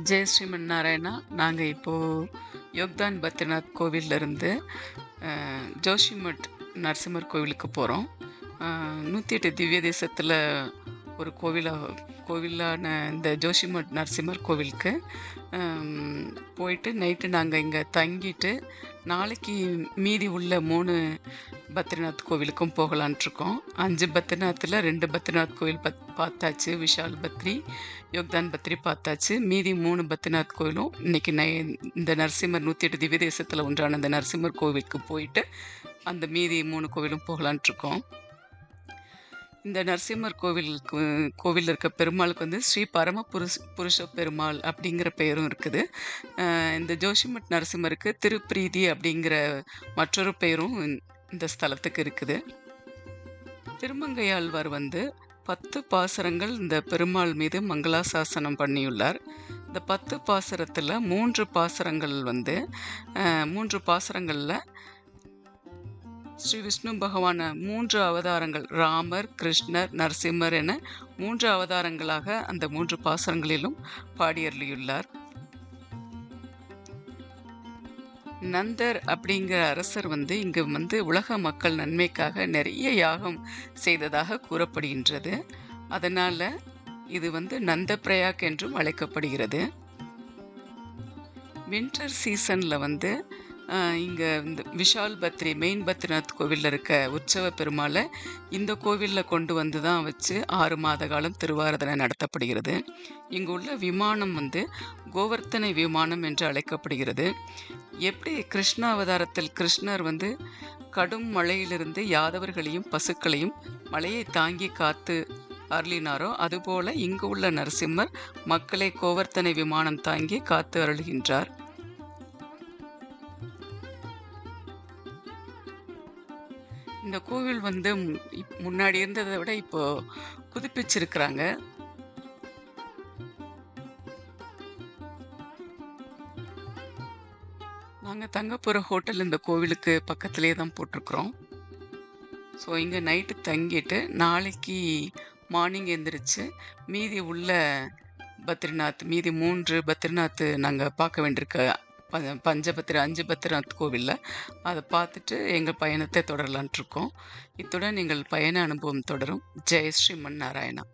ஜெய் ஸ்ரீமன் நாராயணா. நாங்கள் இப்போது யோக்தான் பத்ரிநாத் கோவிலிருந்து ஜோஷிமட் நரசிம்மர் கோவிலுக்கு போகிறோம். 108 திவ்ய தேசத்தில் ஒரு கோவிலான இந்த ஜோஷிமட் நரசிம்மர் கோவிலுக்கு போயிட்டு நைட்டு நாங்கள் இங்கே தங்கிட்டு நாளைக்கு மீதி உள்ள 3 பத்ரிநாத் கோவிலுக்கும் போகலான்ட்ருக்கோம். 5 பத்ரிநாத்தில் 2 பத்ரிநாத் கோவில் பார்த்தாச்சு. விஷால் பத்ரி, யோக்தான் பத்ரி பார்த்தாச்சு. மீதி 3 பத்ரிநாத் கோவிலும் இன்றைக்கி இந்த நரசிம்மர் 108 திவ்ய தேசத்தில் ஒன்றான இந்த நரசிம்மர் கோவிலுக்கு போயிட்டு அந்த மீதி 3 கோவிலும் போகலான்ட்ருக்கோம். இந்த நரசிம்மர் கோவிலில் இருக்க பெருமாளுக்கு வந்து ஸ்ரீ பரம புருஷ பெருமாள் அப்படிங்கிற பெயரும் இருக்குது. இந்த ஜோஷிமட் நரசிம்மருக்கு திருப்பிரீதி அப்படிங்கிற மற்றொரு பெயரும் இந்த ஸ்தலத்துக்கு இருக்குது. திருமங்கையாழ்வார் வந்து 10 பாசுரங்கள் இந்த பெருமாள் மீது மங்களாசாசனம் பண்ணியுள்ளார். இந்த 10 பாசுரத்தில் 3 பாசுரங்கள் வந்து 3 பாசுரங்களில் ஸ்ரீ விஷ்ணு பகவான 3 அவதாரங்கள், ராமர், கிருஷ்ணர், நரசிம்மர் என 3 அவதாரங்களாக அந்த 3 பாசுரங்களிலும் பாடியருளியுள்ளார். நந்தர் அப்படிங்கிற அரசர் வந்து இங்கு வந்து உலக மக்கள் நன்மைக்காக நிறைய யாகம் செய்ததாக கூறப்படுகின்றது. அதனால் இது வந்து நந்த பிரயாக் என்றும் அழைக்கப்படுகிறது. வின்டர் சீசனில் வந்து இங்கே இந்த விஷால் பத்ரி மெயின் பத்ரிநாத் கோவிலில் இருக்க உற்சவ பெருமாளை இந்த கோவிலில் கொண்டு வந்து தான் வச்சு 6 மாத காலம் திருவாராதனை நடத்தப்படுகிறது. இங்கு உள்ள விமானம் வந்து கோவர்த்தனை விமானம் என்று அழைக்கப்படுகிறது. எப்படி கிருஷ்ண அவதாரத்தில் கிருஷ்ணர் வந்து கடும் மழையிலிருந்து யாதவர்களையும் பசுக்களையும் மழையை தாங்கி காத்து அருளினாரோ அதுபோல இங்கு உள்ள நரசிம்மர் மக்களை கோவர்த்தனை விமானம் தாங்கி காத்து அருள்கின்றார். இந்த கோவில் வந்து முன்னாடி இருந்ததை விட இப்போ புதுப்பிச்சிருக்கிறாங்க. நாங்கள் தங்க போகிற ஹோட்டல் இந்த கோவிலுக்கு பக்கத்துலேயே தான் போட்டிருக்கிறோம். ஸோ இங்கே நைட்டு தங்கிட்டு நாளைக்கு மார்னிங் எழுந்திரிச்சு மீதி உள்ள மீதி 3 பத்ரிநாத் நாங்கள் பார்க்க வேண்டியிருக்க 5 பத்ரிநாத் கோவிலில் அதை பார்த்துட்டு எங்கள் பயணத்தை தொடரலான்ட்ருக்கோம். இத்துடன் எங்கள் பயண அனுபவம் தொடரும். ஜெய் ஸ்ரீமன் நாராயணா.